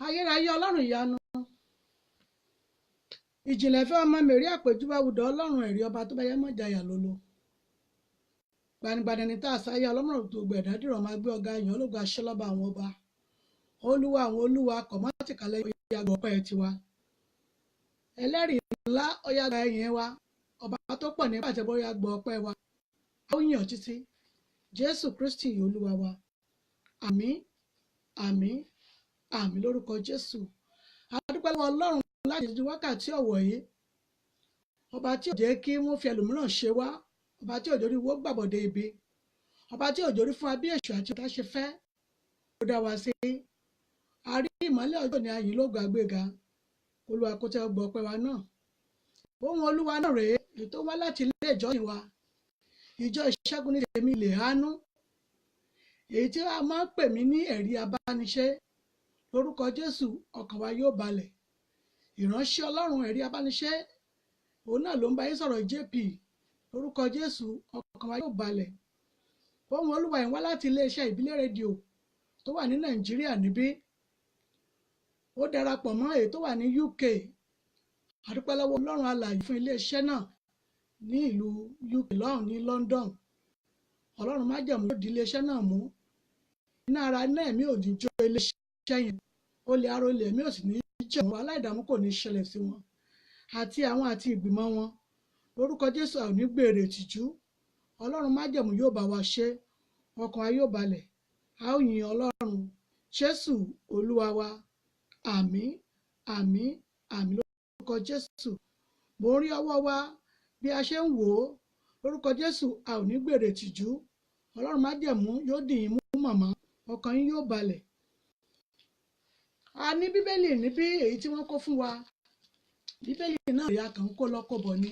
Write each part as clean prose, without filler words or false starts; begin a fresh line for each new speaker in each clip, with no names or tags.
Ayérayé ọlọ́run ìyanu ìjìnlẹ̀ fẹ́ ọmọ mẹ́rí àpèjúbà wùdọ̀ ọlọ́run ẹ̀rí ọba tó bá yẹ mọ́ jayà lolo gbanigbani ní tá a sáyé ọlọ́run tó gbẹ̀dá dìrọ̀ máa gbé ọ̀gá yàn ológun aṣọ́lọ́ba àwọn ọba olúwa àwọn olúwa kọ̀mọ́tìkálẹ̀ ìyàgbọ́ ọpẹ́ tiwa ẹlẹ́rìí ńlá ọ̀yà gba ẹ̀yìn wa ọba tó pọ̀ ní pàtẹ́bọ̀ ọ̀yà gbọ́ ọpẹ́ wa a ó yàn títí jésù kristi olúwa wa àmín àmín àmín lórúkọ jésù a dúpẹ́ lọ́wọ́ ọlọ́run láti di wákàtí ọ̀wọ̀ yìí ọba tí ò jẹ́ kí wọ́n fi ẹlòmíràn ṣe wá ọba tí òjò rí wó gbàbọ̀dé ibi ọba tí òjò rí fún abí èṣù àti ọ̀tá ṣe fẹ́ ó dá wa sí a rí ìmọ́lẹ̀ ọjọ́ ní ayìn lógo àgbéga olúwa kó tẹ́ gbọ́ ọpẹ́ wa náà ohun olúwa náà rèé ètò wá láti ilé ìjọsìn wa ìjọ ìṣẹ́gun ní tèmi lè hánú èyí tí a máa ń pè mí ní ẹ̀rí abániṣe lórúkọ jésù ọkàn wa yóò balẹ̀ ìránṣẹ́ ọlọ́run ẹ̀rí abániṣe òun náà ló ń bá yín sọ̀rọ̀ jp lórúkọ jésù ọkàn wa yóò balẹ̀ ohun olúwa yìí wá láti iléeṣẹ́ ìbílẹ̀ rédíò tó wà ní nàìjíríà níbí ó darapọ̀ mọ́ èyí tó wà ní uk àdúpẹ́ lọ́wọ́ ọlọ́run alààyè fún iléeṣẹ́ náà ní ìlú uk lọ́hùn ní london ọlọ́run májẹ̀mú yóò di iléeṣẹ́ náà mú iná ara iná ẹ̀mí ò ní jó iléeṣẹ́ yẹn olè ara olè ẹ̀mí ò sì ní jẹ́ wọn aláìdààmú kò ní ṣẹlẹ̀ sí wọn àti ìgbìmọ̀ wọn lórúkọ jésù àwọn onígbèrè ìtìjú ọlọ́run májẹ̀mú yóò bá wa ṣe ọkàn wa yóò balẹ̀ a ó yin ọlọ́run jésù olúwa wa àmín àmín àmín lórúkọ jésù mo rí ọwọ́ wa bí a ṣe ń wò ó lórúkọ jésù a ò ní gbèrè ìtìjú ọlọ́run májẹ̀mú yóò dì yín mú màmá ọkàn yín yóò balẹ̀ a ní bíbélì níbí èyí tí wọ́n kó fún wa bíbélì náà ìyá kan kó lọ́kọ̀bọ̀ ni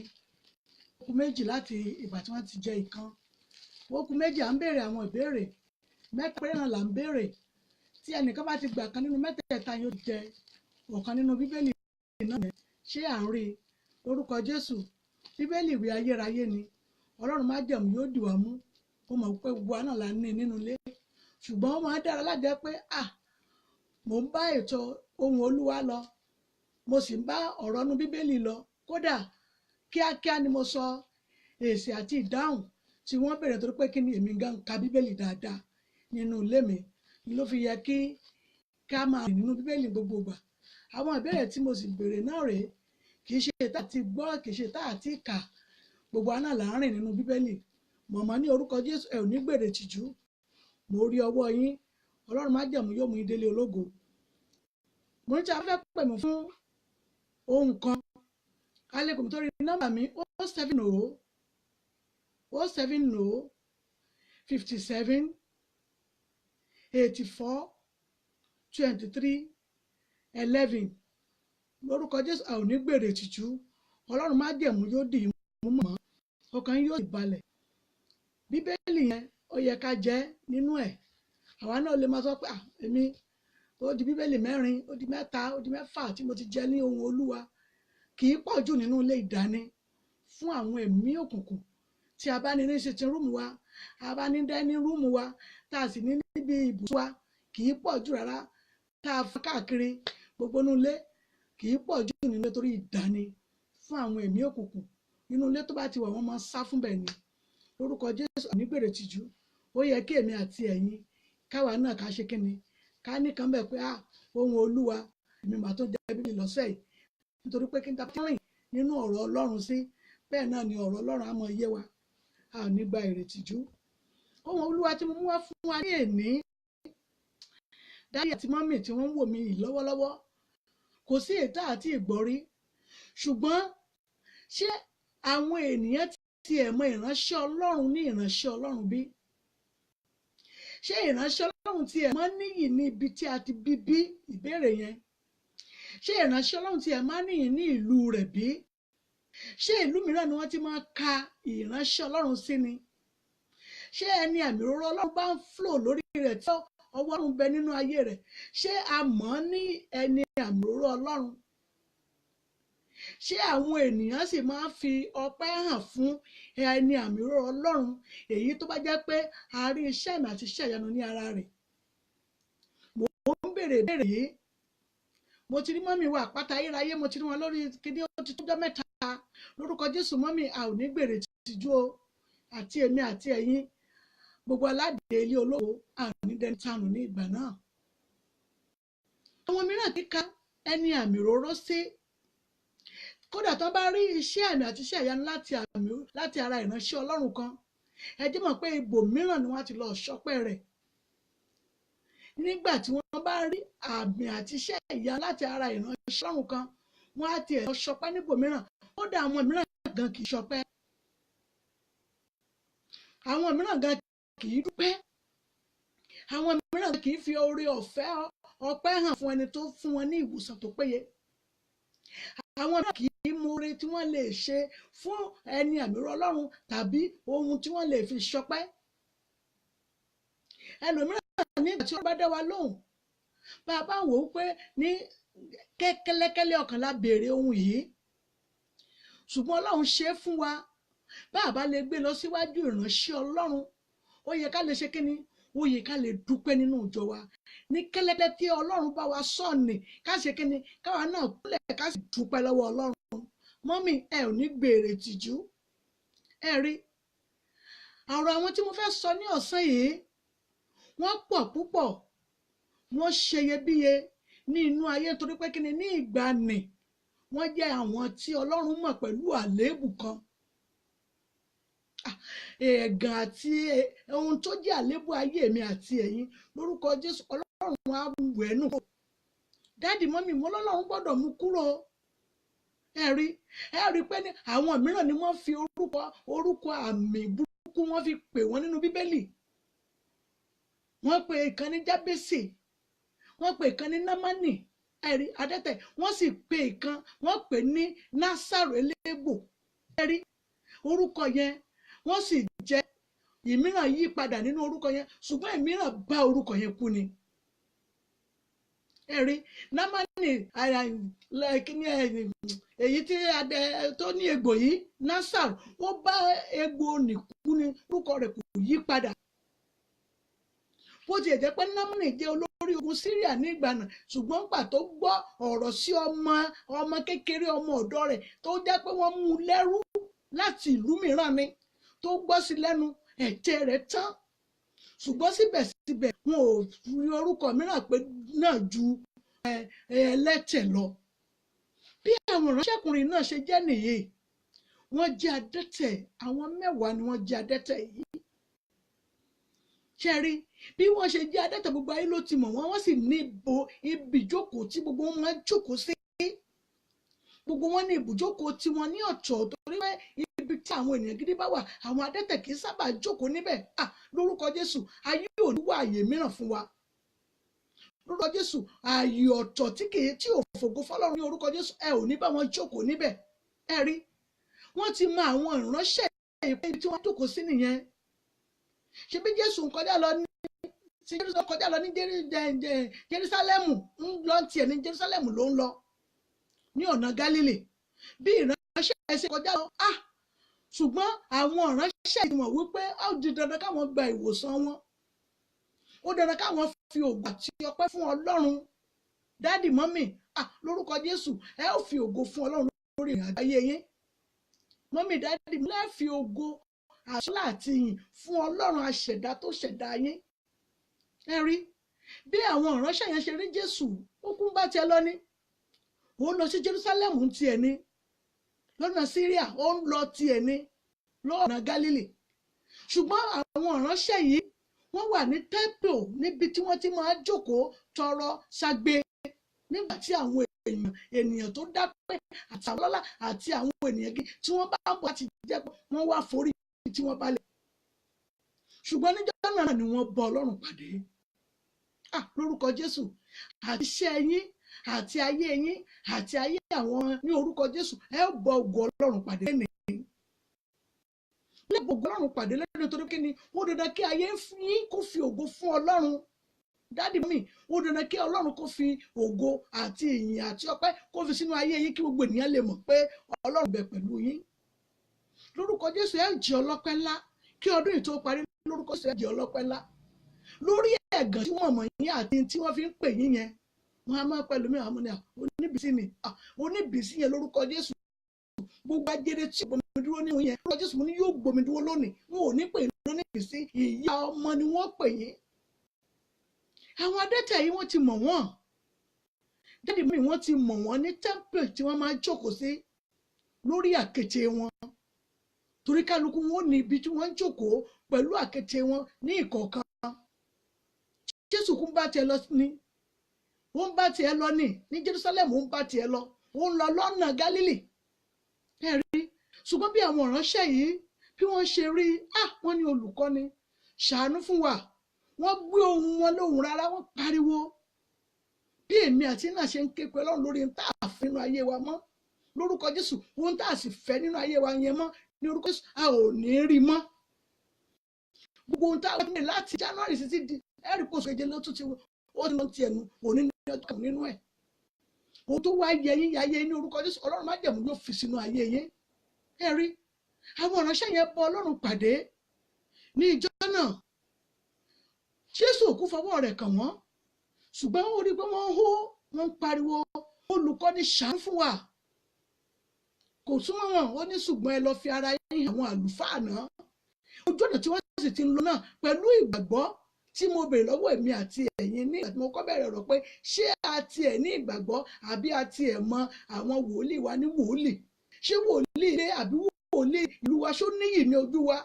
ó kù méjì láti ìgbà tí wọ́n ti jẹ ìkan ó kù méjì à ń béèrè àwọn ìbéèrè mẹ́ta péré náà là ń béèrè tí ẹnìkan bá ti gbà kan nínú mẹ́tẹ̀ẹ̀ta yóò jẹ ọ̀kan nínú bíbélì náà ṣé à ń rí i lórúkọ jésù bíbélì ìwé ayérayé ni ọlọ́run májẹ̀mú yóò dì wá mú ó mọ̀ pé gbogbo àná là ń ní nínú ilé ṣùgbọ́n ó máa dára lájẹ́ pé mò ń bá ètò ohun olúwa lọ mo sì ń bá ọ̀rọ̀ inú bíbélì lọ kódà kíákíá ni mo sọ èsì àti ìdáhùn tí wọ́n béèrè torí pé kí ni èmi gan ka bíbélì dáadáa nínú ilé mi ló fi yẹ kí ká máa rìn nínú bíbélì gbogbo ìgbà àwọn ìbéèrè tí mo sì béèrè náà rèé kì í ṣe tá àti gbọ́ kì í ṣe tá àti kà gbogbo àná là ń rìn nínú bíbélì mọ̀mọ́ ní orúkọ jésù ẹ ò ní gbèrè tìjú mo rí ọwọ́ yín ọlọ́run májẹ̀mú yóò mú yín délé ológo mo ní tí a fẹ́ pè mí fún ohun kan alẹ́kùn tó rí nọ́mbà mi 070 57 84 23 11 lórúkọ jésù a ò ní gbèrè tìjú ọlọ́run májẹ̀mú yóò dì í mú mọ́ ọkàn yóò balẹ̀ bíbélì yẹn ó yẹ ká jẹ́ nínú ẹ̀ àwa náà lè máa sọ pé èmi ó di bíbélì mẹ́rin ó di mẹ́ta ó di mẹ́fà tí mo ti jẹ ní ohun olúwa kì í pọ̀ jù nínú ilé ìdáni fún àwọn ẹ̀mí òkùnkùn tí a bá ní sitting room wa a bá ní dining room wa tá a sì ní níbi ibùsùn wa kì í pọ̀ jù rárá tá a fọ́ káàkiri gbogbo inú ilé kì í pọ̀ jù nínú ilé torí ìdáni fún àwọn ẹ̀mí òkùnkùn inú ilé tó bá ti wà wọ́n máa sá fún bẹ́ẹ̀ ni lórúkọ jésù ànígbèrè tìjú ó yẹ kí èmi àti ẹ̀yin káwa náà ká ṣe kíni ká nìkan bẹ̀ pé ohun olúwa èmi màá tó jẹ bíbélì lọ́sẹ̀ yìí nítorí pé kí n ta rìn nínú ọ̀rọ̀ ọlọ́run sí bẹ́ẹ̀ náà ni ọ̀rọ̀ ọlọ́run á mọ iye wa a ò ní gba èrè tìjú ohun olúwa tí mo mú wá fún wa ní èní dáyà àti mọ́mì tí wọ́n ń wò mí yìí lọ́wọ́lọ́wọ́ kò sí ètà àti ìgbọ́rí ṣùgbọ́n ṣé àwọn ènìyàn ti ẹ̀ mọ ìránṣẹ́ ọlọ́run ní ìránṣẹ́ ọlọ́run bí ṣé ìránṣẹ́ ọlọ́run ti ẹ̀ máa níyì ní ibi tí a ti bí ìbéèrè yẹn ṣé ìránṣẹ́ ọlọ́run ti ẹ̀ máa níyì ní ìlú rẹ̀ bí ṣé ìlú mìíràn ni wọ́n ti máa ka ìránṣẹ́ Ọlọ́run sí ni? ṣé ẹni àmì òróró Ọlọ́run bá ń flò lórí rẹ̀ tí ọwọ́ Ọlọ́run bẹ nínú ayé rẹ̀, ṣé a mọ̀ ọ́ ní ẹni àmì òróró Ọlọ́run? ṣé àwọn ènìyàn sì máa ń fi ọpẹ́ hàn fún ẹni àmì òróró Ọlọ́run, èyí tó bá jẹ́ pé a rí iṣẹ́ àmì àti iṣẹ́ ìyanu ní ara rẹ̀? Mo ń béèrè ìbéèrè yìí. Mo ti rí mọ́mì wa àpáta ayérayé, mo ti rí wọn lórí kíní, ó ti tọ́jọ́ mẹ́ta. Lórúkọ Jésù mọ́mì, a ò ní gbèrè tìjú o, àti èmi àti ẹ̀yin gbogbo aládé ilé olówó, a ò ní dẹni tanù ní ìgbà náà. Àwọn mìíràn kíka ẹni àmì òróró sí, kódà tó bá rí iṣẹ́ àmì àti iṣẹ́ ìyanu láti ara ìránṣẹ́ Ọlọ́run kan, ẹ jẹ́ mọ̀ pé ibò mìíràn ni wọ́n ti lọ ṣọpẹ́ rẹ̀. Nígbà tí wọ́n bá rí àmì àti iṣẹ́ ìyanu láti ara ìránṣẹ́ Ọlọ́run kan, wọ́n á tiẹ̀ lọ ṣọpẹ́ níbò mìíràn. Kódà àwọn mìíràn gan kì í ṣọpẹ́, àwọn mìíràn gan kì í dúpẹ́, àwọn mìíràn kì í fi oore ọ̀fẹ́ ọpẹ́ hàn fún ẹni tó fún wọn ní ìwòsàn tó péye. Àwọn mìíràn kì í mọ oore tí wọ́n lè ṣe fún ẹni àmì òróró Ọlọ́run tàbí ohun tí wọ́n lè fi ṣọpẹ́. Ẹlòmíràn nígbà tí wọ́n bá dá wa lóhùn, bàbá wò ó pé ní kẹ́lẹ́kẹ́lẹ́ ọkàn la béèrè ohun yìí, ṣùgbọ́n Ọlọ́run ṣe é fún wa. Bàbá lè gbé lọ síwájú ìránṣẹ́ Ọlọ́run, ó yẹ ká lè ṣe kíni, ó yẹ ká lè dúpẹ́ nínú ìjọ wa. Ní kẹ́lẹ́kẹ́lẹ́ tí Ọlọ́run bá wa sọ̀nì, ká ṣe kíni, káwa náà kúlẹ̀ ká sì dúpẹ́ lọ́wọ́ Ọlọ́run. Mọ́mì, ẹ ò ní gbèrè tìjú. Ẹ rí ọ̀rọ̀ àwọn tí mo fẹ́ sọ ní ọ̀sán yìí, wọ́n pọ̀ púpọ̀, wọ́n ṣe iyebíye ní inú ayé, torí pé kíni, ní ìgbàanì wọ́n jẹ́ àwọn tí Ọlọ́run mọ̀ pẹ̀lú àléébù kan, ẹ̀gàn àti ohun tó jẹ́ àléébù ayé mi àti ẹ̀yin. Lórúkọ Jésù, Ọlọ́run á wẹ̀ nù. Dáàdì mọ́mì, mo lọ́lọ́run gbọ́dọ̀ mú kúrò. Ẹ rí pé ní àwọn mìíràn ni wọ́n fi orúkọ àmì burúkú wọ́n fi pè wọ́n nínú Bíbélì. Wọ́n pe ìkan ní Jábésì, wọ́n pe ìkan ní Námánì, ẹ̀rí adẹ́tẹ̀, wọ́n sì pe ìkan, wọ́n pè ní Násárù elégbò. Ẹ̀rí orúkọ yẹn, wọ́n sì jẹ́ ìmíràn yí padà nínú orúkọ yẹn, ṣùgbọ́n ìmíràn bá orúkọ yẹn kú ni. Ẹ̀rí Námánì èyí tí tó ní egbò yìí, Násárù, ó bá egbò nìkú ni, orúkọ rẹ̀ kò yí padà. Bó tiẹ̀ jẹ́ pé Námánì jẹ́ olórí ogun Síríà ní ìgbà náà, ṣùgbọ́n nígbà tó gbọ́ ọ̀rọ̀ sí ọmọ kékeré, ọmọ ọ̀dọ́ rẹ̀ tó jẹ́ pé wọ́n mú un lẹ́rú láti ìlú mìíràn ni, tó gbọ́ sí lẹ́nu, ẹ̀jẹ̀ rẹ̀ tán. Ṣùgbọ́n síbẹ̀síbẹ̀ wọn ò fi orúkọ mìíràn pé náà ju ẹlẹ́tẹ̀ lọ. Bí àwọn ìránṣẹ́kùnrin náà ṣe jẹ́ nìyí, wọ́n jẹ́ adẹ́tẹ̀, àwọn 10 ni wọ́n jẹ́ adẹ́tẹ̀ yìí. Ṣé rí bí wọ́n ṣe jẹ́ adẹ́tẹ̀, gbogbo ayé ló ti mọ̀ wọ́n, wọ́n sì ní ibi ìjókòó tí gbogbo wọn máa ń jókòó sí. Gbogbo wọn ní ibùjókòó tí wọ́n ní ọ̀tọ̀, torí pé ibi tí àwọn ènìyàn gidi bá wà, àwọn adẹ́tẹ̀ kì í sábà jókòó níbẹ̀. Lórúkọ Jésù, ayé ò ní wá àyè mìíràn fún wa. Lórúkọ Jésù, ààyè ọ̀tọ̀ tí ò fògo fọ́lọ́run ní orúkọ Jésù, ẹ ò ní bá wọn jókòó níbẹ̀. Ẹ rí wọ́n ti mọ àwọn ìránṣẹ́ ìpè tí wọ́n jókòó sí nìyẹn. Ṣé bí Jésù kọjá lọ ní Jerúsálẹ́mù, ń lọ tiẹ̀ ní Jerúsálẹ́mù ló ń lọ ní ọ̀nà Gálílì. Bí ìránṣẹ́ ẹsẹ̀ kọjá lọ, ṣùgbọ́n àwọn ìránṣẹ́ ìmọ̀ wípé ó di dandan káwọn gba ìwòsàn wọn, ó dandan káwọn fi ògo àti ọpẹ́ fún Ọlọ́run. Dáàdì mọ́mì, lórúkọ Jésù, ẹ ó fi ògo fún Ọlọ́run lórí ìrìnàjò ayé yín. Mọ́mì, dáàdì, mo lè fi ògo àṣọlá àti ìyìn fún Ọlọ́run aṣẹ̀dá tó ṣẹ̀dá yín. Ẹ rí bí àwọn ìránṣẹ́ yẹn ṣe rí Jésù, ó kún bá tiẹ̀ lọ ní, ó lọ sí Jerúsálẹ́mù tiẹ̀ ní, lọ́nà Síríà ó ń lọ tiẹ̀ ní, lọ́nà Gálílì. Ṣùgbọ́n àwọn ìránṣẹ́ yìí wọ́n wà ní tẹ́ḿpìlì, níbi tí wọ́n ti máa jókòó tọrọ ṣagbe, nígbà tí àwọn ènìyàn tó dápẹ́ àti àwọn ọlọ́lá àti àwọn ènìyàn gidi tí wọ́n bá ń bọ̀ láti jẹ́ pé wọ́n wá forí tí wọ́n balẹ̀. Ṣùgbọ́n níjọ́ náà ni wọ́n bá Ọlọ́run pàdé. Lórúkọ Jésù, àti iṣẹ́ yín àti ayé yín àti ayé àwọn ní orúkọ Jésù ẹ bọ ògo Ọlọ́run pàdé lẹ́nìí. Ẹ bọ ògo Ọlọ́run pàdé lẹ́nìí nítorí kí ni ó dandan kí ayé yín kó fi ògo fún Ọlọ́run. Dádì mi ó dandan kí Ọlọ́run kó fi ògo àti ìyìn àti ọpẹ́ kó fi sínú ayé yín kí gbogbo ènìyàn lè mọ̀ pé Ọlọ́run bẹ pẹ̀lú yín. Lórúkọ Jésù ẹ jẹ́ ọlọ́pẹ́ ńlá kí ọdún yìí tó parí. Lórúkọ Jésù ẹ jẹ́ ọlọ́pẹ́ ńlá lórí ẹ̀gàn tí wọ́n mọ̀ yín àti tí wọ́n fi ń pè yín yẹn. Wọ́n á máa pẹ̀lú mi àwọn ọmọdé oníbìsí ni oníbìsí yẹn lórúkọ Jésù gbogbo ajere tí gbomi dúró nínú yẹn lórúkọ Jésù mo ní yóò gbomi dúró lónìí. Wọn ò ní pè yín lóníbìsí, ìyá ọmọ ni wọ́n pè yín. Àwọn adẹ́tẹ̀ yìí wọ́n ti mọ̀ wọ́n. Dádì mi wọ́n ti mọ̀ wọ́n ní temple tí wọ́n máa jókòó sí lórí àkéte wọn. Torí kálukú wọn ní ibi tí wọ́n ń jókòó pẹ̀lú àkéte wọn ní ìkọ̀ọ̀kan. Jésù kún bá tiẹ̀ lọ ní. Ó ń bá tiẹ̀ lọ ní Jerusalem ó ń bá tiẹ̀ lọ. Ó ń lọ lọ́nà Gálílì. Ẹ rí ṣùgbọ́n bí àwọn ìránṣẹ́ yìí bí wọ́n ṣe rí wọ́n ní olùkọ́ni ṣàánú fún wa. Wọ́n gbé ohùn wọn lóhùn rárá wọ́n pariwo. Bí èmi àti náà ṣe ń ké pe Ọlọ́run lórí tá a fẹ́ nínú ayé wa mọ́. Lórúkọ Jésù ohun tá a sì fẹ́ nínú ayé wa yẹn mọ́ ní orúkọ Jésù a ò ní rí mọ́. Gbogbo ohun tá a wọ́n ní láti January títí di ẹ̀rí pòṣù keje ló tún ti ó ti lọ ti ẹnu òní ní ọjọ́ kan nínú ẹ̀. Ohun tó wá yẹ yín yáyé ní orúkọ Jésù Ọlọ́run má jẹ̀mú yóò fi sínú ayé yín. Ẹ rí àwọn ìránṣẹ́ yẹn bọ Ọlọ́run pàdé ní ìjọ náà. Jésù kò fọwọ́ rẹ̀ kàn wọ́n ṣùgbọ́n ó rí pé wọ́n ń pariwo olùkọ́ni ṣàánú fún wa. Kò súnmọ́ wọn ó ní ṣùgbọ́n ẹ lọ fi ara yín àwọn àlùfáà náà. Ojú ọ̀nà tí wọ́n sì ti ń lọ náà pẹ̀lú ìgbàgbọ́ tí mo bèrè lọ́wọ́ èmi àti ẹ̀yin ní ìgbà tí mo kọ́ bẹ̀rẹ̀ ọ̀rọ̀ pé ṣé a tiẹ̀ ní ìgbàgbọ́ àbí a tiẹ̀ mọ àwọn wòlíì wa ní wòlíì. Ṣé wòlíì ilé àbí wòlíì ìlú wa ṣó níyì ní ojú wa?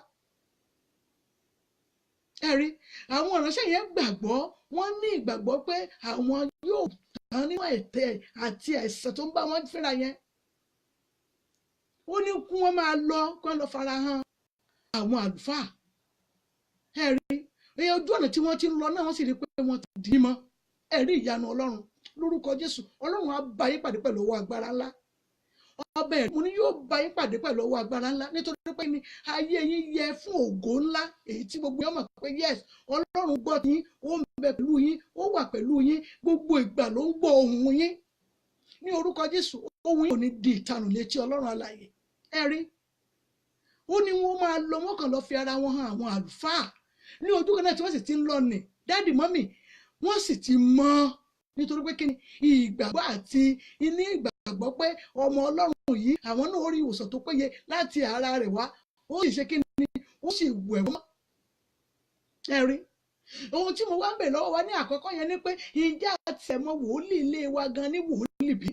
Ẹ rí àwọn ìránṣẹ́ yẹn gbàgbọ́ wọ́n ní ìgbàgbọ́ pé àwọn yóò tán nínú ẹ̀tẹ̀ àti ẹ̀ṣẹ̀ tó ń bá wọn fínra yẹn. Ó ní kí wọ́n máa lọ kí wọ́n lọ farahàn àwọn àlùfáà. Ẹ rí ojú ọ̀nà tí wọ́n ti ń lọ náà wọ́n sì rí pé wọ́n ti dì í mọ́. Ẹ rí ìyanu Ọlọ́run lórúkọ Jésù Ọlọ́run á bá yín pàdé pẹ̀lú ọwọ́ agbára ńlá. Ọbẹ̀ mo ní yóò bá yín pàdé pẹ̀lú ọwọ́ agbára ńlá nítorí pé ní ayé yín yẹ fún ògo ńlá èyí tí gbogbo yín mọ̀ pé yes Ọlọ́run gbọ́ yín ó ń bẹ pẹ̀lú yín ó wà pẹ̀lú yín gbogbo ìgbà ló ń gbọ́ ohùn yín ní orúkọ Jésù. Ohùn yín ò ní di ìtanù létí Ọlọ́run alààyè. Ẹ rí ó ní wọ́n máa lọ wọ́n kàn lọ fi ara wọn hàn àwọn àlùfáà ní ojú kan náà tí wọ́n sì ti ń lọ nì dáàdì mọ́mì wọ́n sì ti mọ̀ nítorí pé kí ni ìgbàgbọ́ àti ní ìgbàgbọ́ pé ọmọ Ọlọ́run yìí àwọn náà rí ìwòsàn tó péye láti ara rẹ̀ wá ó sì ṣe kí ni ó sì wẹ̀ wọ́n. Ẹ rí ohun tí mo wá ń bè lọ́wọ́ wa ní àkọ́kọ́ yẹn ni pé ìjà àti ẹ̀mọ́ wòlíì ilé wa gan ní wòlíì bí.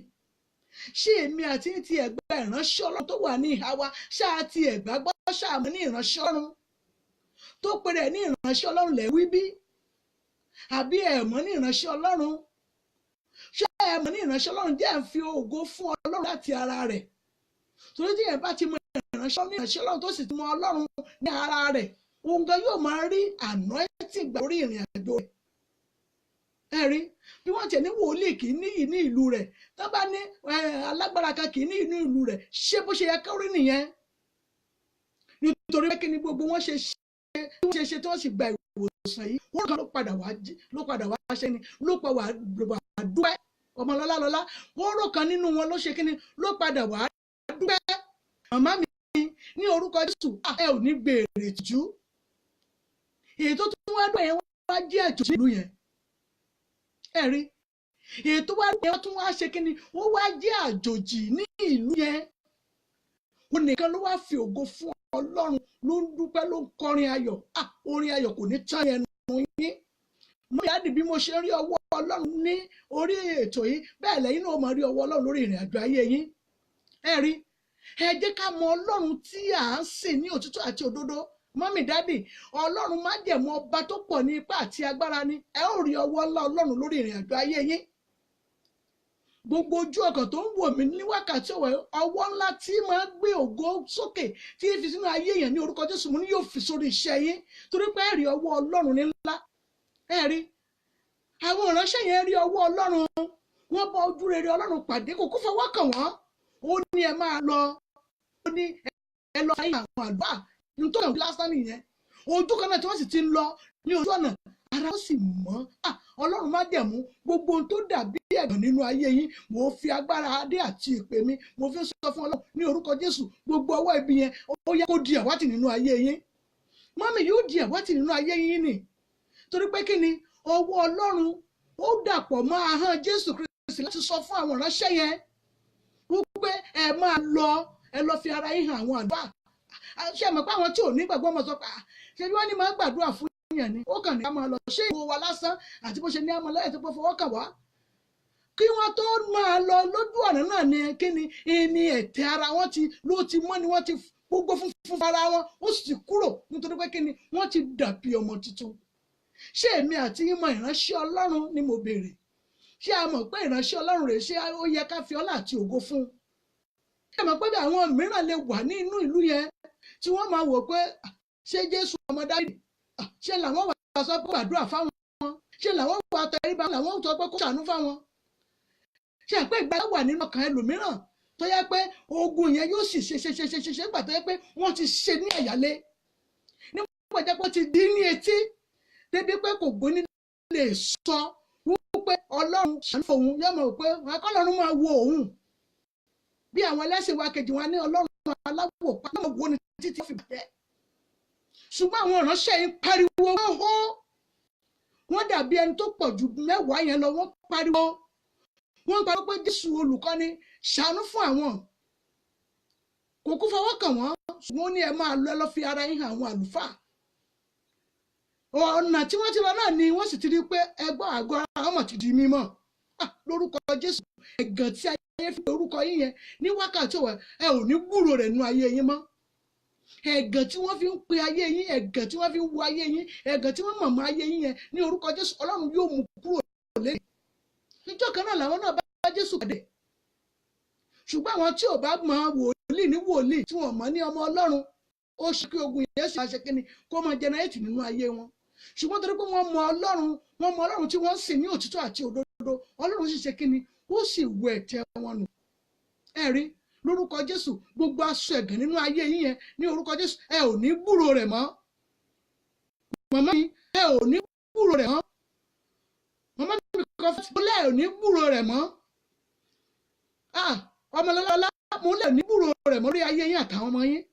Ṣé èmi àti ti ẹ̀gbẹ́ ìránṣẹ́ Ọlọ́run tó wà ní ìhà wa ṣáà ti ẹ̀gbàgbọ́ ṣáà mọ́ ní ìránṣẹ́ Ọlọ́run tó pèrè ní ìránṣẹ́ Ọlọ́run lẹ̀ wí bí? Àbí ẹ̀mọ́ ní ìránṣẹ́ Ọlọ́run? Ṣé ẹ̀mọ́ ní ìránṣẹ́ Ọlọ́run jẹ́ ń fi ògo fún Ọlọ́run láti ara rẹ̀? Torí tí ẹ̀ bá ti mọ ìránṣẹ́ Ọlọ́run tó sì ti mọ Ọlọ́run ní ara rẹ̀ òun gan yóò máa rí anointing gbà lórí ìrìn àjò rẹ̀. Ẹ rí bí wọ́n tiẹ̀ ní wòlíì kì í níyì ní ìlú rẹ̀ tó bá ní alágbára kan kì í níyì ní ìlú rẹ̀ ṣé bó ṣe yẹ kó rí nìyẹn? Nítorí pé kí ni gbogbo wọn ṣe ṣe tí wọ́n sì gba ìwòsàn yìí wọ́n kan ló padà wá ṣe ni ló pa wà dúpẹ́ ọmọlọ́lá wọ́n rò kan nínú wọn ló ṣe kí ni ló padà wá dúpẹ́. Màmá mi ní orúkọ Jésù ẹ ò ní gbèrè tìjú. Èyí tó tún wá dùn yẹn wá jẹ́ àjòjì ìlú yẹn. Ẹ rí èyí tó wá dùn yẹn wọ́n tún wá ṣe kí ni ó wá jẹ́ àjòjì ní ìlú yẹn. Òun nìkan ló wá fi ògo fún Ọlọ́run ló ń dúpẹ́ ló ń kọrin ayọ̀ orin ayọ̀ kò ní tán ẹnu yín. Mo yáàdì bí mo ṣe rí ọwọ́ Ọlọ́run ní orí ètò yìí bẹ́ẹ̀ lẹ́yìn náà máa rí ọwọ́ Ọlọ́run lórí ìrìn àjò ayé yín. Ẹ rí ẹ jẹ́ ká mọ Ọlọ́run tí à ń sìn ní òtítọ́ àti òdodo. Mọ́mì dádì Ọlọ́run májẹ̀mú ọba tó pọ̀ ní ipá àti agbára ni ẹ ó rí ọwọ́ ńlá Ọlọ́run lórí ìrìn àjò ayé yín. Gbogbo ojú ọkàn tó ń wò mí ní wákàtí ọwọ́ ńlá tí máa gbé ògo sókè tí fi sínú ayé yẹn ní orúkọ Jésù mo ní yóò fi sórí iṣẹ́ yín torí pé ẹ rí ọwọ́ Ọlọ́run ní ńlá. Ẹ rí àwọn ìránṣẹ́ yẹn rí ọwọ́ Ọlọ́run wọ́n bá ojú rere Ọlọ́run pàdé kò kú fọwọ́ kàn wọ́n ó ní ẹ máa lọ ó ní ẹ lọ sáyé àwọn àdúrà nítorí àwọn lásán nìyẹn ojú kan náà tí wọ́n sì ti ń lọ ní ojú ọ̀nà ara ó sì mọ́ Ọlọ́run má dẹ̀ mú gbogbo ohun tó dàbí ẹ̀gàn nínú ayé yín mo fi agbára adé àti ìpè mi mo fi sọ fún Ọlọ́run ní orúkọ Jésù gbogbo ọwọ́ ibi yẹn ó yẹ kó di àwátì nínú ayé yín mọ́mì yóò di àwátì nínú ayé yín ni torí pé kí ni ọwọ́ Ọlọ́run ó dàpọ̀ mọ́ ahọ́n Jésù Kristi láti sọ fún àwọn ìránṣẹ́ yẹn wípé ẹ máa lọ fi ara yín hàn àwọn àdúrà ṣé ẹ mọ̀ pé àwọn tí ò ní gbàgbọ́ mọ̀ sọ pé ṣé bí wọ́n ní máa gbàdúrà fún yẹn ni ó kàn ní ká máa lọ ṣé ìwò wa lásán àti bó ṣe ní àmọ́ lẹ́yìn tó pé fọwọ́ kàn wá kí wọ́n tó máa lọ lójú ọ̀nà náà ni kí ni ẹni ẹ̀tẹ̀ ara wọn ló ti mọ́ ni wọ́n ti gbogbo fún ara wọn ó sì kúrò nítorí pé kí ni wọ́n ti dàbí ọmọ tuntun ṣé èmi àti yín mọ ìránṣẹ́ Ọlọ́run ni mo béèrè ṣé a mọ̀ pé ìránṣẹ́ Ọlọ́run rẹ̀ ṣé ó yẹ ká fi ọlá àti ògo fún ṣé a mọ̀ pé bí àwọn mìíràn lè wà ní inú ìlú yẹn tí wọ́n máa wò pé ṣé Jésù ọmọ Dáfídì ṣé làwọn wà sọ pé gbàdúrà fáwọn ṣé làwọn wà tẹríba làwọn sọ pé kó ṣàánú fáwọn ṣé àpé ìgbà wà nínú ọkàn ẹlòmíràn tó yẹ pé ogun yẹn yóò sì ṣe gbà tó yẹ pé wọ́n ti ṣe ní ẹ̀yálé nígbà jẹ́ pé ó ti dín ní etí débi pé kò gbóní lè sọ wípé Ọlọ́run ṣàánú fún òun yóò mọ̀ pé Ọlọ́run máa wo òun bí àwọn ẹlẹ́sìn wa kejì wa ní Ọlọ́run aláwọ̀ pátá wo ni títí fi bàjẹ́ ṣùgbọ́n àwọn ìránṣẹ́ yìí pariwo wọ́n dàbí ẹni tó pọ̀ ju 10 yẹn lọ wọ́n pariwo pé Jésù olùkọ́ni ṣàánú fún àwọn kò kú fọwọ́ kàn wọ́n ṣùgbọ́n ó ní ẹ máa lọ fi ara yín hàn àwọn àlùfáà ọ̀nà tí wọ́n ti lọ náà ni wọ́n sì ti rí pé ẹgbọ́n àgọ́ ara ọmọ ti di mímọ́ lórúkọ Jésù ẹ̀gàn tí ayé fi orúkọ yín yẹn ní wákàtí ọ̀wẹ́ ẹ ò ní gbúrò rẹ̀ nínú ayé yín mọ́ ẹ̀gàn tí wọ́n fi ń pe ayé yín ẹ̀gàn tí wọ́n fi ń wo ayé yín ẹ̀gàn tí wọ́n mọ̀mọ́ ayé yín yẹn ní orúkọ Jésù Ọlọ́run yóò mú kúrò lẹ́yìn níjọ́ kan náà làwọn náà bá Jésù pàdé ṣùgbọ́n àwọn tí ò bá mọ wòlíì ní wòlíì tí wọ́n mọ̀ ní ọmọ Ọlọ́run ó ṣe kí ogun yẹn sì máa ṣe kíni kó máa jẹnẹrétì nínú ayé wọn ṣùgbọ́n torí pé wọ́n mọ Ọlọ́run tí wọ́n sìn ní òtítọ́ àti òdodo Ọlọ́run sì ṣe kíni ó sì wẹ ẹ̀tẹ̀ wọn nù ẹ̀rí lórúkọ Jésù gbogbo aṣọ ẹ̀gàn nínú ayé yín yẹn ní orúkọ Jésù ẹ ò ní gbúrò rẹ̀ mọ́ màmá mi ẹ ò ní gbúrò rẹ̀ mọ́ màmá mi kọ́ fún ẹ ò ní gbúrò rẹ̀ mọ́ ọmọlọ́lá mo lẹ̀ ní gbúrò rẹ̀ mọ́ rí ayé yín àtàwọn ọmọ yín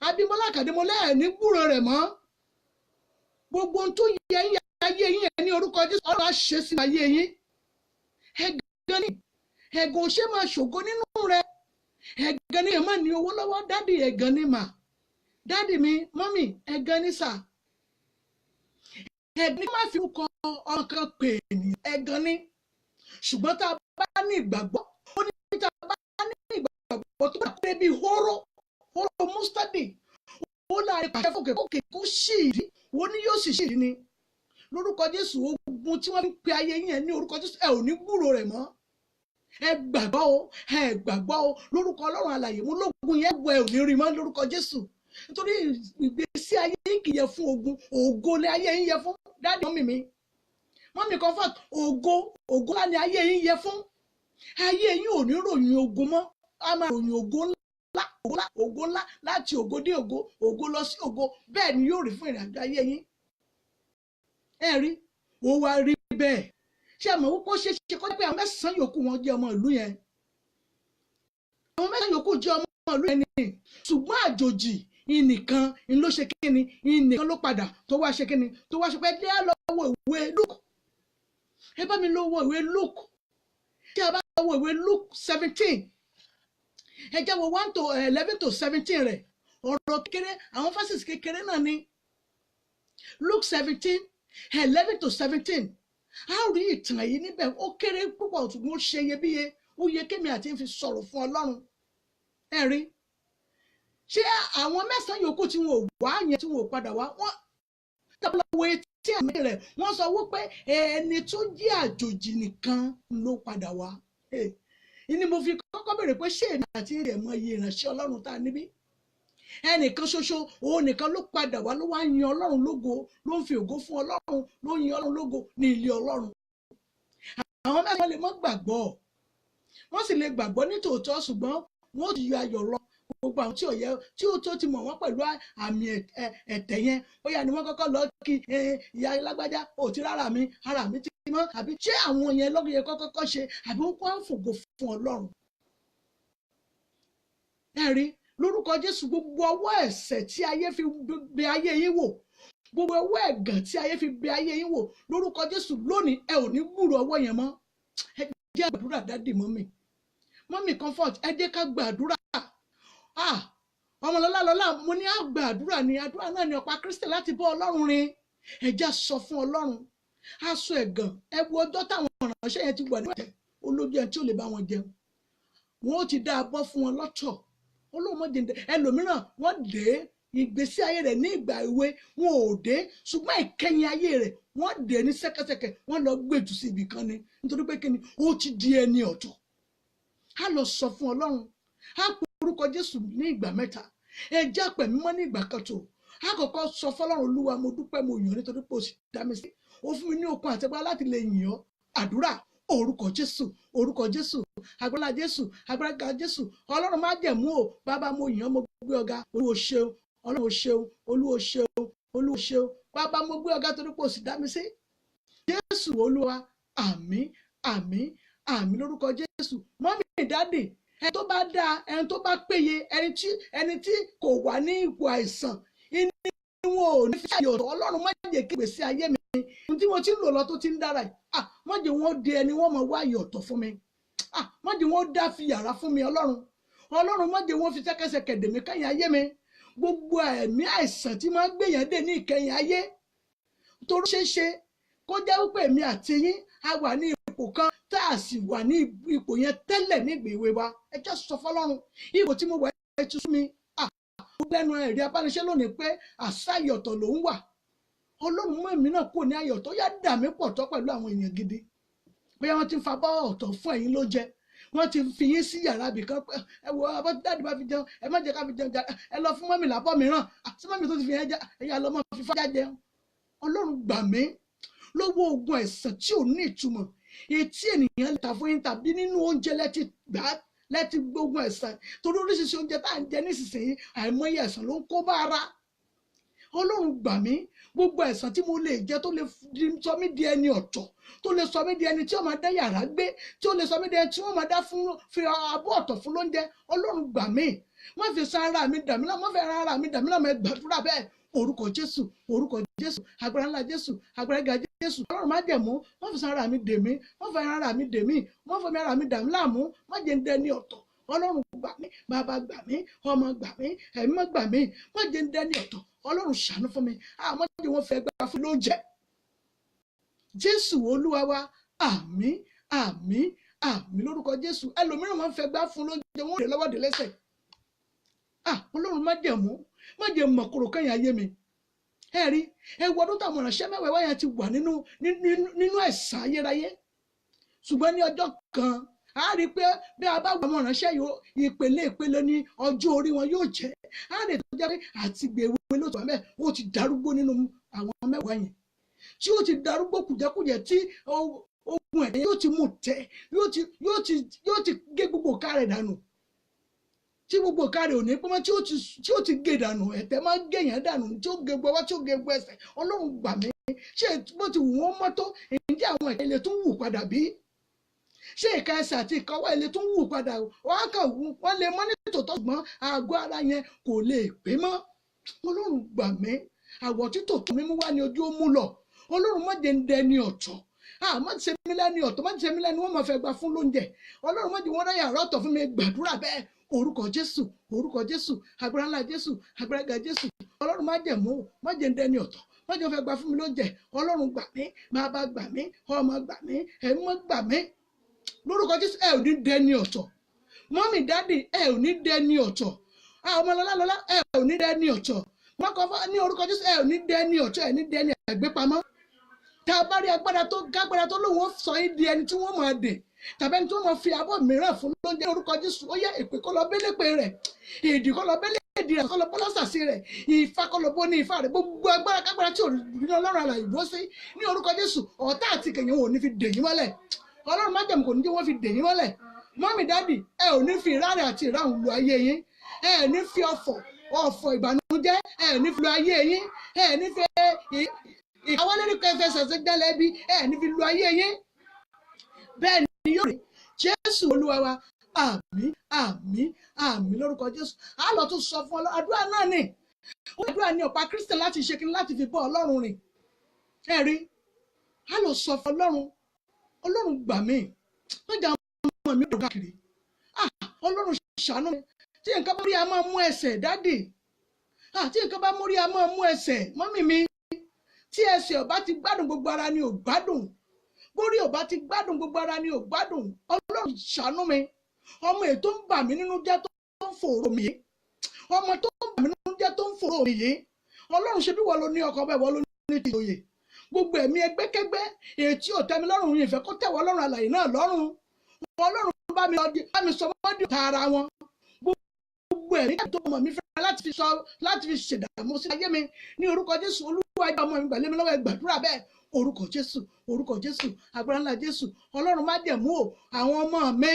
Abímbọ́lá Àkàndé mo lẹ̀ ní gbúrò rẹ̀ mọ́ gbogbo ohun tó yẹ yín ayé yín yẹn ní orúkọ Jésù Ọlọ́run á ṣe sí ayé yín ẹ̀gàn ni ẹ̀gàn ò ṣe máa ṣògo nínú rẹ̀ ẹ̀gàn ni ẹ̀ máa ní owó lọ́wọ́ dádì ẹ̀gàn ni mà dádì mi mọ́mì ẹ̀gàn ni sà ẹ̀gàn ni má fi kọ ọkàn pè ènìyàn ẹ̀gàn ni ṣùgbọ́n tá a bá ní ìgbàgbọ́ ó ní tá a bá ní ìgbàgbọ́ tó bá dé bí hóró mustadi ó láàrin pàṣẹ fòkè kó ṣì rí ó ní yóò sì ṣì rí ni lórúkọ Jésù ogun tí wọ́n fi ń pe ayé yẹn ní orúkọ Jésù ẹ ò ní gbúrò rẹ̀ mọ́ ẹ gbàgbọ́ o lórúkọ Ọlọ́run alààyè mú lógun yẹn wọ ẹ ò ní rí mọ́ lórúkọ Jésù nítorí ìgbésí ayé yín kì í yẹ fún ogun ògo ni ayé yín yẹ fún dáàdì mọ́mì comfort ògo lá ni ayé yín yẹ fún ayé yín ò ní ròyìn ogun mọ́ a máa ròyìn ògo ńlá láti ògo dé ògo lọ sí ògo bẹ́ẹ̀ ni yóò rí fún ìrìnàjò ayé yín ẹ rí ó wá rí bẹ́ẹ̀ ṣé àmọ́ wípé ó ṣe kọ́ pé àwọn 9 yòókù wọn jẹ́ ọmọ ìlú yẹn àwọn 9 yòókù jẹ́ ọmọ ìlú yẹn ni ṣùgbọ́n àjòjì ìnìkan ló ṣe kíni ìnìkan ló padà tó wá ṣe kíni tó wá ṣe pé dé lọ́wọ́ ìwé Luke ẹ bá mi lọ́wọ́ ìwé Luke tí a bá lọ́wọ́ ìwé Luke 17 ẹ jẹ́ wo 1 to 11 to 17 rẹ̀ ọ̀rọ̀ kékeré àwọn fásitì kékeré náà ni Luke 17 11 to 17 a rí ìtàn yìí níbẹ̀ ó kéré púpọ̀ ṣùgbọ́n ó ṣe iyebíye ó yẹ kémi àti fi sọ̀rọ̀ fún Ọlọ́run ẹ rí ṣé àwọn 9 yòókù tí wọn ò wá yẹn tí wọn ò padà wá wọn tàbí etí àmì rẹ̀ wọ́n sọ wípé ẹni tó jẹ́ àjòjì nìkan ló padà wá ni mo fi kọ́kọ́ béèrè pé ṣé èmi àti rẹ̀ mọ iye ìránṣẹ́ Ọlọ́run tá a níbí ẹnìkan ṣoṣo òun nìkan ló padà wá ló wá yin Ọlọ́run lógo ló ń fi ògo fún Ọlọ́run ló yin Ọlọ́run lógo ní ilé Ọlọ́run àwọn mẹ́rin lè mọ́ gbàgbọ́ wọ́n sì lè gbàgbọ́ ní tòótọ́ ṣùgbọ́n wọ́n ti yọ ayọ̀ lọ gbogbo àwọn tí ò yẹ tí ó tó ti mọ̀ wọ́n pẹ̀lú àmì ẹ̀tẹ̀ yẹn bóyá ni wọ́n kọ́kọ́ lọ kí ìyá lágbájá ò ti rárá mi ara mi ti mọ́ àbí ṣé àwọn yẹn lọ́gbìn yẹn kọ́kọ́ ṣe àbí wọ́n kọ́ fògo fún Ọlọ́run. ẹ̀rí lórúkọ Jésù gbogbo ọwọ́ ẹ̀ṣẹ̀ tí ayé fi bẹ ayé yín wò gbogbo ọwọ́ ẹ̀gàn tí ayé fi bẹ ayé yín wò lórúkọ Jésù lónìí ẹ ò ní gbúrò ọwọ́ yẹn mọ́. ẹ jẹ́ gbàdúrà dádì mọ́mì comfort ẹ jẹ́ ká gbàdúrà. ọmọlọ́lá mo ní àgbàdúrà ni àdúrà náà ni ọ̀pá Kristi láti bọ́ Ọlọ́run rìn. ẹ jẹ́ sọ fún Ọlọ́run aṣọ ẹ̀gàn ẹ wo ọjọ́ táwọn ìránṣẹ́ yẹn ti wà ní ọ̀tẹ̀ olójú ẹ tí ò lè bá wọn jẹun wọn ó ti dá abọ́ fún wọn lọ́tọ̀ olóòmọdé ẹlòmíràn wọ́n dé ìgbésí ayé rẹ̀ ní ìgbà èwe wọn ò dé ṣùgbọ́n ìkẹyìn ayé rẹ̀ wọ́n dé ní ṣẹ́kẹ́ṣẹkẹ̀ wọ́n lọ gbèjù sí ibì kan ni nítorí pé kíni ó ti di ẹni ọ̀tọ̀. a lọ sọ fún Ọlọ́run a pe orúkọ Jésù ní ìgbà mẹ́ta ẹ jẹ́ àpẹ̀ mímọ́ ní ìgbà kan tó a kọ́kọ́ sọ fọ́lọ́run Olúwa mo dúpẹ́ mo yàn nítorí pé o sì dá mi sí ó fún mi ní okun àtẹ́gbá láti lè yìn ọ́. àdúrà orúkọ Jésù agbára Jésù agbára Jésù Ọlọ́run má jẹ̀mú o bàbá mo yàn mo gbé ọ̀gá Olúwa ṣeun Ọlọ́run ṣeun Olúwa ṣeun Olúwa ṣeun bàbá mo gbé ọ̀gá torí pé o sì dá mi sí. Jésù Olúwa àmín àmín àmín lórúkọ Jésù. mọ́mí dádì ẹni tó bá dáa ẹni tó bá péye ẹni tí kò wà ní ipò àìsàn inú wọn ò ní fi àyọ̀tọ̀ Ọlọ́run má jẹ́ kí ìgbésí ayé mi tí mo ti ń lò lọ tó ti ń dára yìí má jẹ́ wọn di ẹni wọ́n mọ̀ wá àyọ̀tọ̀ fún mi má jẹ́ wọn dá fi yàrá fún mi Ọlọ́run má jẹ́ wọn fi ṣẹ́kẹ́ṣẹkẹ̀ dè mí kẹ́yìn ayé mi gbogbo ẹ̀mí àìsàn tí máa ń gbèyàn dè ní ìkẹyìn ayé torí ṣeéṣe kó jẹ́ wípé èmi àti yín a wà ní ipò kan tá a sì wà ní ipò yẹn tẹ́lẹ̀ nígbà èwe wa ẹ jẹ́ sọ fọ́lọ́run ipò tí mo wà ẹ ti sú mi lẹ́nu ẹ̀rí abániṣẹ́ lónìí pé àṣà ìyọ̀tọ̀ ló ń wà Ọlọ́run mú èmi náà kò ní ayọ̀tọ̀ yá dà mí pọ̀ tọ́ pẹ̀lú àwọn èèyàn gidi bóyá wọ́n ti ń fa bá ọ̀tọ̀ fún ẹ̀yin ló jẹ wọ́n ti fi yín sí yàrá ibìkan pé ẹ wo abọ́ dáàdì bá fi jẹun ẹ má jẹ́ ká fi jẹun ẹ lọ fún mọ́mì lábọ́ mìíràn àti mọ́mì tó ti fi yẹn jẹ ẹ̀yà lọ́mọ fi fájá jẹun. Ọlọ́run gbà mí lọ́wọ́ ogun ẹ̀ṣẹ̀ tí ò ní ìtumọ̀ etí ènìyàn lè ta fún yín tàbí nínú oúnjẹ lẹ́tí gbógun ẹ̀ṣẹ̀ torí oríṣiríṣi oúnjẹ tá à ń jẹ nísinsìnyí àìmọye ẹ̀ṣẹ̀ ló ń kó bá ara. Ọlọ́run gbà mí gbogbo ẹ̀ṣẹ̀ tí mo lè jẹ tó lè sọ mí di ẹni ọ̀tọ̀ tó lè sọ mí di ẹni tí ó máa dá yàrá gbé tí ó lè sọ mí di ẹni tí wọ́n máa dá fi abọ́ ọ̀tọ̀ fún lóúnjẹ. Ọlọ́run gbà mí má fi san ara mi dàmí náà má fi ara mi dàmí náà má gbàdúrà bẹ́ẹ̀ orúkọ Jésù agbára ńlá Jésù agbára ga Jésù Ọlọ́run má jẹ̀mú má fi san ara mi dè mí má fi ara mi dè mí má fi ara mi dàmí láàmú má jẹ́ ń dẹni ọ̀tọ̀. Ọlọ́run gbà mí bàbá gbà mí ọmọ gbà mí ẹ̀mí má gbà mí má jẹ́ ń dẹni ọ̀tọ̀. Ọlọ́run ṣàánú fún mi má jẹ́ wọ́n fẹ́ gbà fún lóúnjẹ. Jésù Olúwa wa àmín àmín àmín lórúkọ Jésù. Ẹlòmíràn máa ń fẹ́ gbà fún lóúnjẹ wọn rè lọ́wọ́ dé lẹ́sẹ̀. Ọlọ́run má jẹ́ mọ̀kòrò kẹ́yìn ayé mi. ẹ rí ẹwọ ọdún táwọn ìránṣẹ́ mẹ́wàá yẹn ti wà nínú ẹ̀san ayérayé ṣùgbọ́n ní ọjọ́ kan a rí i pé bí a bá wà àwọn ìránṣẹ́ yìí ìpele ní ọjọ́ orí wọn yóò jẹ́ a lè tó jẹ́ pé àti gbèwé ló tó wà mẹ́ ó ti darúgbó nínú àwọn mẹ́wàá yẹn tí ó ti darúgbó kùjẹ́kùjẹ́ tí ogun ẹ̀dẹ́ yóò ti mú tẹ́ yóò ti gé gbogbo ká rẹ̀ dànù tí gbogbo káre ò ní pọ́nmọ́ tí ó ti gé dànù ẹ̀tẹ̀ máa ń gèèyàn dànù tí ó gé gbọ́wọ́ tí ó gé gbọ́ ẹsẹ̀. Ọlọ́run gbà mí ṣé bó ti wù wọ́n mọ́tò ǹjẹ́ àwọn ẹ̀ka ilé tún wù padà bí? ṣé ìka ẹsẹ̀ àti ìka ọwọ́ ilé tún wù padà wọ́n lè mọ́ ní tòótọ́ ṣùgbọ́n àgọ́ ara yẹn kò lè pé mọ́. Ọlọ́run gbà mí àwọ̀ títò tó mímú wá ní ojú ó mú lọ. Ọlọ́run má jẹ́ ń dẹni ọ̀tọ̀ má ti ṣe mí lẹ́ni ọ̀tọ̀ má ti ṣe mí lẹ́ni wọ́n máa fẹ́ gbà fún lóúnjẹ. Ọlọ́run má jẹ́ wọ́n ráyà rọ́tọ̀ fún mi gbàdúrà bẹ́ẹ̀ orúkọ Jésù agbára ńlá Jésù agbára ga Jésù. Ọlọ́run má jẹ̀mú má jẹ́ ń dẹni ọ̀tọ̀ má jẹ́ fẹ́ gbà fún mi lóúnjẹ. Ọlọ́run gbà mí bàbá gbà mí ọmọ gbà mí ẹ̀mí mọ́ gbà mí lórúkọ Jésù. ẹ ò ní dẹni ọ̀tọ̀ mọ́mì dádì ẹ ò ní dẹni ọ̀tọ̀ ọmọ lọ́lá ẹ ò ní dẹni ọ̀tọ̀ mọ́kọ́ ní orúkọ Jésù ẹ ò ní dẹni ọ̀tọ̀ ẹ ní dẹni àgbépamọ́. tá a bá rí agbára tó lóun ó sọ yín di ẹni tí wọ́n máa dè tàbí ẹni tí wọ́n máa fi abọ́ mìíràn fún lóúnjẹ orúkọ Jésù ó yẹ èpè kó lọ bẹ́lẹ́pẹ̀ rẹ̀ èdè kó lọ bẹ́lẹ́ èdè rẹ̀ kó lọ bọ́lọ́sàsí rẹ̀ ìfà kó lọ bọ́ ní ìfà rẹ̀ gbogbo agbára kágbára tí ò ní Ọlọ́run àlàyé bó sí ní orúkọ Jésù ọ̀tá àti kẹ̀yìn ò ní fi dè yín mọ́lẹ̀. Ọlọ́run májẹ̀mú kò ní jẹ́ wọ́n fi dè yín mọ́lẹ̀. Mọ́mì dádì, ẹ ò ní fi ìráre àti ìráhùn lu ayé yín. Ẹ ò ní fi ọ̀fọ̀ ìbànújẹ́, ẹ ò ní fi lu ayé yín. Ẹ ò ní fi ìkáwọ́lérí kẹfẹsẹ̀ gbẹ́lẹ́ bí, ẹ ò ní fi lu ayé yín. Bẹ́ẹ̀ ni yóò rí. Jésù Olúwa wa, àmín àmín àmín lórúkọ Jésù. A lọ tún sọ fún Ọlọ́run, àdúrà náà ni. Àdúrà ni ọ̀pá Kristian láti ṣe kíni láti fi bọ́ Ọlọ́run rìn. Ẹ rí, a lọ sọ fún Ọlọ́run, Ọlọ́run gbà mí, wọ́n jà ọmọ mi rò káàkiri. Ọlọ́run ṣàánú mi. Tí nǹkan bá rí a máa mú ẹsẹ̀ dádì. Tí nǹkan bá rí a máa mú ẹsẹ̀ mọ́mì mi. Tí ẹsẹ̀ ọba ti gbádùn gbogbo ara ni ò gbádùn. Bórí ọba ti gbádùn gbogbo ara ni ò gbádùn. Ọlọ́run ṣàánú mi. Ọmọ èyí tó ń bà mí nínú jẹ́ tó ń fòrò mi. Ọmọ tó ń bà mí nínú jẹ́ tó ń fòrò mi yìí. Ọlọ́run ṣe bí wọ́n lo ní ọkọ bẹ́ẹ̀ wọ́n lo ní ti òye. Gbogbo ẹ̀mí ẹgbẹ́kẹ́gbẹ́ èyí tí ò tẹ́mi lọ́rùn yìí fẹ́ kó tẹ̀wọ́ Ọlọ́run alààyè náà lọ́rùn. Ọlọ́run bá mi sọ mọ́dí ọ̀tá ara wọn. Gbogbo ẹ̀mí tó mọ̀ mí fẹ́ láti fi ṣèdààmú sí ayé mi ní orúkọ Jésù. Olúwa ẹgbẹ́ ọmọ mi gbàlẹ́ mi lọ́wọ́ ẹ gbàdúrà bẹ́ẹ̀. Orúkọ Jésù, orúkọ Jésù, agbára ńlá Jésù. Ọlọ́run má jẹ̀mú o àwọn ọmọ mi.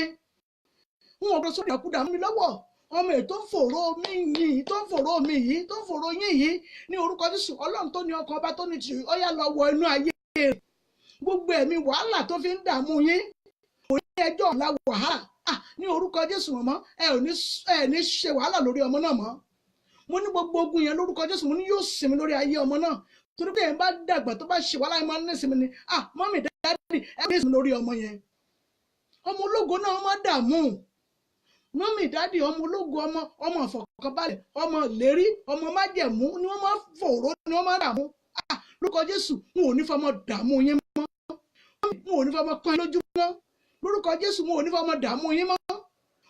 Wọn ò gbọ́dọ̀ sórí àkúdà mi lọ́wọ́. Ọmọ èyí tó ń fòrò mi yìí, tó ń fòrò mi yìí, tó ń fòrò yín yìí ní orúkọ Jésù. Ọlọ́run tó ní ọkàn ọba tó ní tì ó yá lọ wọ inú ayé rẹ̀. Gbogbo ẹ̀mí wàhálà tó fi ń dààmú yín, òní ẹjọ́ ọ̀la wàhálà. Ní orúkọ Jésù mọ̀mọ́, ẹ ní ṣe wàhálà lórí ọmọ náà mọ́. Mo ní gbogbo ogun yẹn lórúkọ Jésù, mo ní yóò sinmi lórí ayé ọmọ náà. Torí pé ẹ̀ ń bá dàgbà tó bá ṣe wàhálà ẹ̀ máa ń ní ìsinmi ni. Mọ́mì dáàdì ẹ̀ ní ìsinmi lórí ọmọ yẹn. Ọmọ ológo náà máa dààmú. Mọ́mì dáàdì ọmọ ológo ọmọ àfọ̀kànbalẹ̀, ọmọ ìlérí, ọmọ májẹ̀mú ni wọ́n máa fòró ni wọ́n máa dààmú. Lórúkọ Jésù, wọn ò ní fọmọ dààmú yín mọ́. Wọn ò ní fọmọ kan lójú mọ́. Lórúkọ Jésù, wọn ò ní fọmọ dààmú yín mọ́.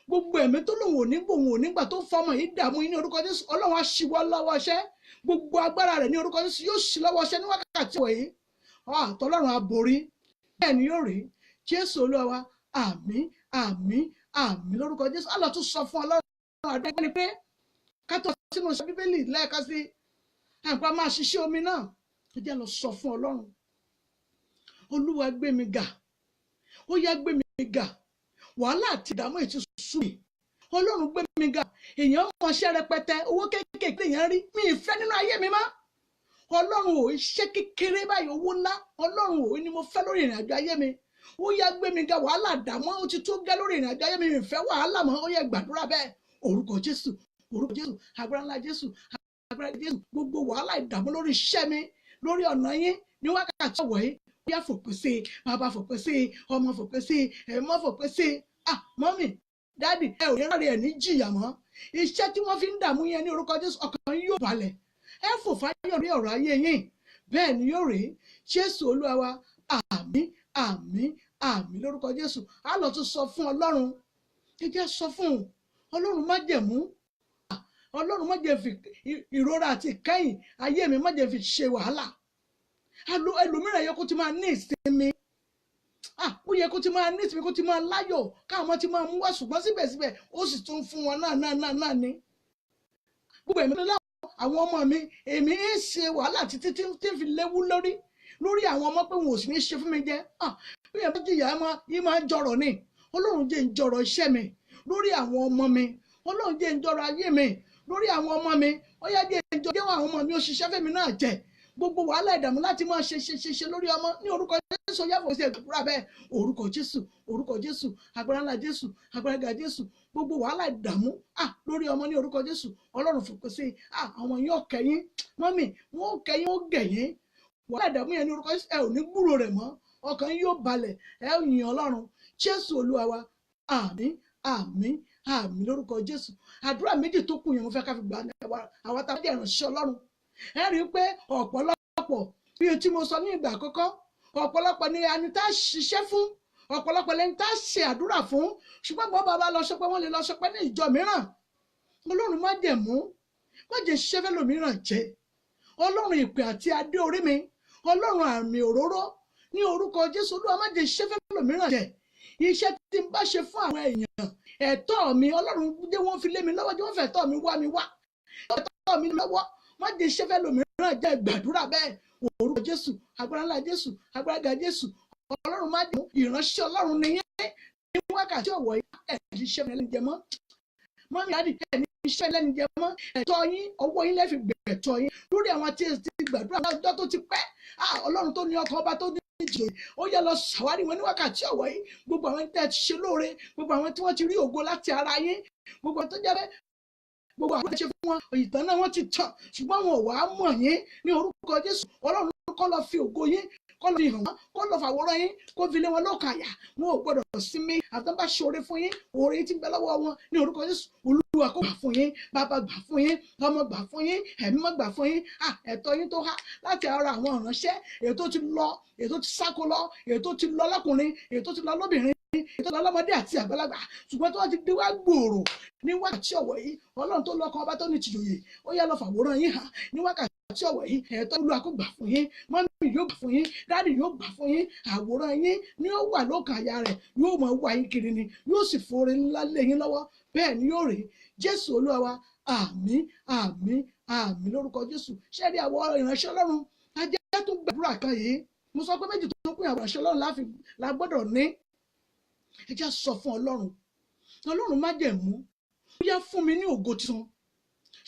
Gbogbo ẹ̀mí tó lòun ò ní gbò wọn ò nígbà tó fọmọ yìí dààmú yín ní orúkọ Jésù. Ọlọ́run á ṣíwọ́ lọ́wọ́ iṣẹ́. Gbogbo agbára rẹ̀ ní orúkọ Jésù yóò ṣí lọ́wọ́ iṣẹ́ ní wákàtí wọ̀nyí. Tọ́lọ́run á borí. Bẹ́ẹ̀ ni yóò rí. Jésù Olúwa wa, àmín àmín àmín lórúkọ Jésù. A lọ tún sọ fún Ọlọ́run àdúrà ni pé ká tó sínú iṣẹ́ Bíbélì lẹ́ẹ̀kan sí àpá máa ṣiṣẹ́ omi náà. Ẹ jẹ́ lọ sọ fún Ọlọ́run. Olúwa gbé mi ga. Ó yá gbé mi ga. Wàhálà àti ìdààmú ètò sú mi. Ọlọ́run gbé mi ga. Èèyàn mọṣẹ́ rẹpẹtẹ, owó kéékèèké èèyàn rí. Mi ì fẹ́ nínú ayé mi mọ́. Ọlọ́run ò iṣẹ́ kékeré báyìí owó ńlá. Ọlọ́run ò ní mo fẹ́ lórí ìrìn àjò ayé mi. Ó yá gbé mi ga. Wàhálà àdàmú ó ti tó gẹ́ lórí ìrìn àjò ayé mi. Mi ì fẹ́ wàhálà mọ́. Ó yá gbàdúrà bẹ́ẹ̀. Orúkọ Jésù, orúkọ Jésù, agbára ńlá Jésù, agbára Jésù. Gbogbo wàhálà ìdààmú lórí iṣẹ́ mi, lórí ọ̀nà yín ní wákàtí ọ̀wọ̀ yìí. Ó yá fòpin sí i, bàbá fòpin sí i, ọmọ fòpin sí i, ẹ̀mọ́ fòpin sí i. Mọ́mì dáàdì ẹ ò yẹ́rọ̀ rẹ̀ ní jìyà mọ́. Iṣẹ́ tí wọ́n fi ń dààmú yẹn ní orúkọ Jésù ọkàn yóò balẹ̀. Ẹ fò fáyọ̀ rí ọ̀rọ̀ ayé yín. Bẹ́ẹ̀ ni yóò rí. Jésù Olúwa wa, àmín àmín àmín lórúkọ Jésù. A lọ tún sọ fún Ọlọ́run. Ẹ jẹ́ sọ fún Ọlọ́run májẹ̀mú. Ọlọ́run má jẹ́ fi ìrora àti ìkẹyìn ayé mi má jẹ́ fi ṣe wàhálà. Ẹlòmíràn yẹ kó ti máa ní ìsinmi. Ó yẹ kó ti máa ní ìsinmi, kó ti máa láyọ̀, káwọn ti máa mú wá ṣùgbọ́n síbẹ̀síbẹ̀ ó sì tún fún wọn náà ní. Gbogbo ẹ̀mí tó láwọn àwọn ọmọ mi, èmi ń ṣe wàhálà títí tí ń fi léwu lórí àwọn ọmọ pé wọn ò sì ní ṣe fún mi jẹ. Bí ẹ bá jìyà yìí máa ń jọrọ̀ ni. Ọlọ́run jẹ́ ń jọrọ̀ iṣẹ́ mi lórí àwọn ọmọ mi. Ọlọ́run jẹ́ ń jọrọ̀ ayé mi lórí àwọn ọmọ mi. Ó yá jẹ́ ń jọrọ̀ àwọn ọmọ mi ó ṣiṣẹ́ fẹ́mi náà jẹ. Gbogbo wàhálà ìdààmú láti máa ṣe lórí ọmọ ní orúkọ Jésù yàgò sí ẹgbẹ̀rún abẹ́ orúkọ Jésù agbára ńlá Jésù agbára ga Jésù. Gbogbo wàhálà ìdààmú lórí ọmọ ní orúkọ Jésù Ọlọ́run fòpin sí àwọn yóò kẹ́yìn mọ́mì wọn ò kẹ́yìn ó gẹ̀yìn. Wàhálà ìdààmú yẹn ní orúkọ Jésù ẹ ò ní gbúrò rẹ̀ mọ́, ọkàn yóò balẹ̀, ẹ ò yìn Ọlọ́run. Jésù Olúwa wa, àmín àmín àmín lórúkọ Jésù. Àdúrà méjì tó kù yẹn mo fẹ́ ká fi gbà àwọn tá a jẹ́ ìránṣẹ́ Ọlọ́run. Ẹ rí i pé ọ̀pọ̀lọpọ̀ bí o tí mo sọ ní ìgbà àkọ́kọ́, ọ̀pọ̀lọpọ̀ ni ẹni tá a ṣiṣẹ́ fún, ọ̀pọ̀lọpọ̀ lẹni tá a ṣe àdúrà fún, ṣùgbọ́n gbọ́ bàbá lọ sọpẹ́ wọ́n lè lọ sọpẹ́ ní ìjọ mìíràn. Ọlọ́run má jẹ̀mú, má jẹ́ ṣiṣẹ́ fẹ́ lòmíràn jẹ́. Ọlọ́run ìpè àti adé orí mi, Ọlọ́run àmì òróró ní orúkọ Jésù Olúwa má jẹ́ ṣiṣẹ́ fẹ́ lòmíràn jẹ́. Iṣẹ́ tí n bá ṣe fún àwọn èèyàn, ẹ̀tọ́ mi Ọlọ́run jẹ́ wọ́n fi lé mi lọ́wọ́, jẹ́ wọ́n fẹ́ ẹ̀tọ́ mi wá. Ẹ̀tọ́ mi lọ́wọ́ má jẹ́ ṣiṣẹ́ fẹ́ lòmíràn jẹ́ gbàdúrà bẹ́ẹ̀. Orúkọ Jésù agbára ńlá Jésù agbára ga Jésù ọlọ́run má dùn ìránṣẹ́ ọlọ́run nìyẹn ní wákàtí ọ̀wọ̀ yìí ẹ̀ẹ́dì iṣẹ́ mi lẹ́nu jẹ mọ́ mọ́mí àdì ẹ̀ ní iṣẹ́ lẹ́nu jẹ mọ́ ẹ̀tọ́ yín ọwọ́ yín lẹ́fi gbẹ̀tọ́ yín lórí àwọn tí ẹ ti gbàdúrà lọ́jọ́ tó ti pẹ́ ọlọ́run tó ní ọkàn ọba tó ní ìjòyè ó yẹ lọ ṣàwárí wọn ní wákàtí ọ̀wọ̀ yìí gbogbo àwọn tí ẹ ti ṣe lóore gbogbo àwọn tí wọ́n ti rí ògo láti ara yín gbogbo àwọn tó jẹ́ bẹ́ẹ̀ gbogbo àwọn ṣe fún wọn ìtàn náà wọ́n ti tàn ṣùgbọ́n wọn ò wá mọ̀ yín ní orúkọ Jésù ọlọ́run kọ́ lọ fi ògo yín kọ́ lọ fi hàn wọ́n kọ́ lọ fàwòrán yín kó fi lé wọn lókàyà wọn ò gbọ́dọ̀ sinmi àtọ́nbá ṣoore fún yín oore yín ti bẹ lọ́wọ́ wọn ní orúkọ Jésù Olúwa kó gbà fún yín bàbá gbà fún yín ọmọ gbà fún yín ẹ̀mí mọ́ gbà fún yín ẹ̀tọ́ yín tó há láti ara àwọn ìránṣẹ́ èyí tó ti lọ èyí tó ti sáko lọ èyí tó ti lọ lọ́kùnrin èyí tó ti lọ lóbìnrin èyí tó lọ lọ́mọdé àti àgbàlagbà ṣùgbọ́n tó wọ́n ti dé wá gbòòrò ní wákàtí ọ̀wọ̀ yìí ọlọ́run tó lọ́kàn ọba tó ní tìjòyè ó yá lọ fàwòrán yín hàn ní wákàtí ọ̀wọ̀ yìí ẹ̀tọ́ Olúwa kó gbà fún yín mọ́mí yóò gbà fún yín dáàdì yóò gbà fún yín àwòrán yín ni ó wà lókàn àyà rẹ̀ yóò máa wá yín kiri ni yóò sì foore ńlá lé yín lọ́wọ́ bẹ́ẹ̀ ni yóò rí Jésù Olúwa wa àmín àmín àmín lórúkọ Jésù ṣẹ́ẹ̀rí àwọn ìránṣẹ́ ọlọ́run ajẹ́ tó gbàdúrà kan yìí mo sọ pé méjì tó pín àwọn ìránṣẹ́ ọlọ́run la gbọ́dọ̀ ní ẹ jẹ́ sọ fún ọlọ́run májẹ̀mú ó yá fún mi ní ògo tuntun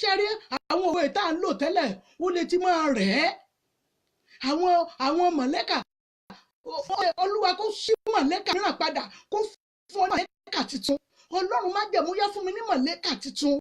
ṣe rí àwọn òwe tá à ń lò tẹ́lẹ̀ ó lè ti máa rẹ̀ ẹ́ àwọn mọ̀lẹ́kà Olúwa kó sí mọ̀lẹ́kà mìíràn padà kó fún ọ mọ̀lẹ́kà tuntun ọlọ́run májẹ̀mú yá fún mi ní mọ̀lẹ́kà tuntun